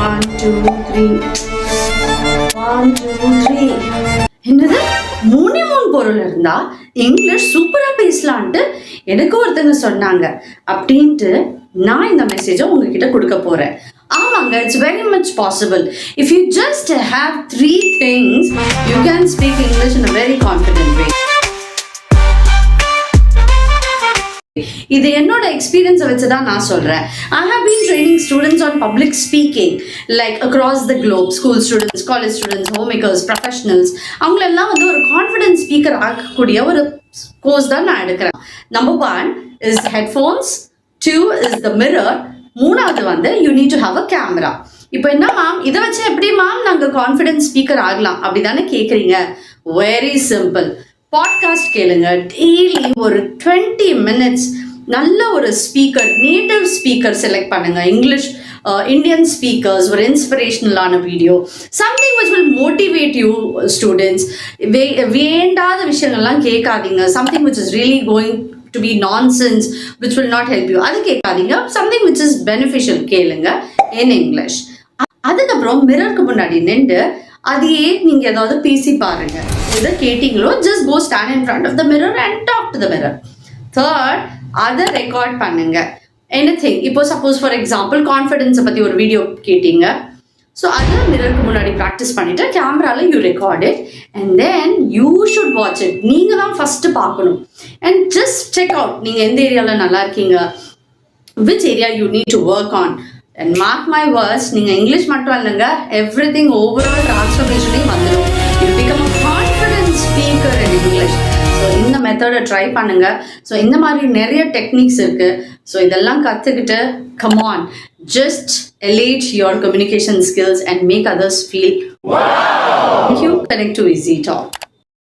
1 2 3 1 2 3 என்னது 3 பொருள் இருந்தா இங்கிலீஷ் சூப்பரா பேசலான்ட்டு எனக்கு ஒருத்தங்க சொன்னாங்க அப்படின்ட்டு நான் இந்த மெசேஜை உங்ககிட்ட கொடுக்க போறேன். ஆமாங்க, it's very much possible. If you just have 3 things you can speak English in a very confident way. இது என்னோட எக்ஸ்பீரியன்ஸை வச்சு தான் நான் சொல்கிறேன். I have been training students on public speaking like across the globe. School students, college students, homemakers, professionals, அவங்களெல்லாம் வந்து ஒரு கான்ஃபிடென்ஸ் ஸ்பீக்கர் ஆகக்கூடிய ஒரு கோர்ஸ் தான் நான் எடுக்கிறேன். Number 1 is headphones, 2 is the mirror, 3வது வந்து you need to have a camera. இப்போ என்ன மேம், இதை வச்சு எப்படி மேம் நாங்கள் கான்ஃபிடென்ஸ் ஸ்பீக்கர் ஆகலாம் அப்படி தானே கேட்குறீங்க? Very simple. பாட்காஸ்ட் கேளுங்க. டெய்லி ஒரு 20 minutes நல்ல ஒரு ஸ்பீக்கர், நேட்டிவ் ஸ்பீக்கர் செலக்ட் பண்ணுங்க. இங்கிலீஷ், இந்தியன் ஸ்பீக்கர்ஸ், ஒரு இன்ஸ்பிரேஷனலான video, something which will motivate you students. வேண்டாத விஷயங்கள்லாம் கேட்காதீங்க. Something which is really going to be nonsense which will not help you அது கேட்காதீங்க. சம்திங் which is beneficial கேளுங்க in English. அதுக்கப்புறம் மிரருக்கு முன்னாடி நின்று அதையே நீங்க ஏதாவது பேசி பாருங்க. எதை கேட்டீங்களோ just go stand in front of the mirror and talk to the mirror. Third, அதை ரெக்கார்ட் பண்ணுங்க. எனிதிங். இப்போ சப்போஸ் ஃபார் எக்ஸாம்பிள் கான்ஃபிடென்ஸை பற்றி ஒரு வீடியோ கேட்டீங்க. ஸோ அதை மிரருக்கு முன்னாடி ப்ராக்டிஸ் பண்ணிவிட்டு கேமராவில் you record it and then you should watch it. நீங்கள் தான் ஃபஸ்ட்டு பார்க்கணும். அண்ட் ஜஸ்ட் செக் அவுட் நீங்கள் எந்த ஏரியாவில் நல்லா இருக்கீங்க, which area you need to work on. And mark my words, நீங்கள் இங்கிலீஷ் மட்டும் இல்லைங்க, எவ்ரிதிங் ஓவரால் ட்ரான்ஸ்ஃபர்மேஷனையும் வந்துடும். You become a confidence speaker in English. So இந்த மெத்தடை ட்ரை பண்ணுங்கள். ஸோ இந்த மாதிரி நிறைய டெக்னிக்ஸ் இருக்குது. ஸோ இதெல்லாம் கற்றுக்கிட்டு come on, just elevate your communication skills and make others feel wow. Thank you. Connect to Easy Talk.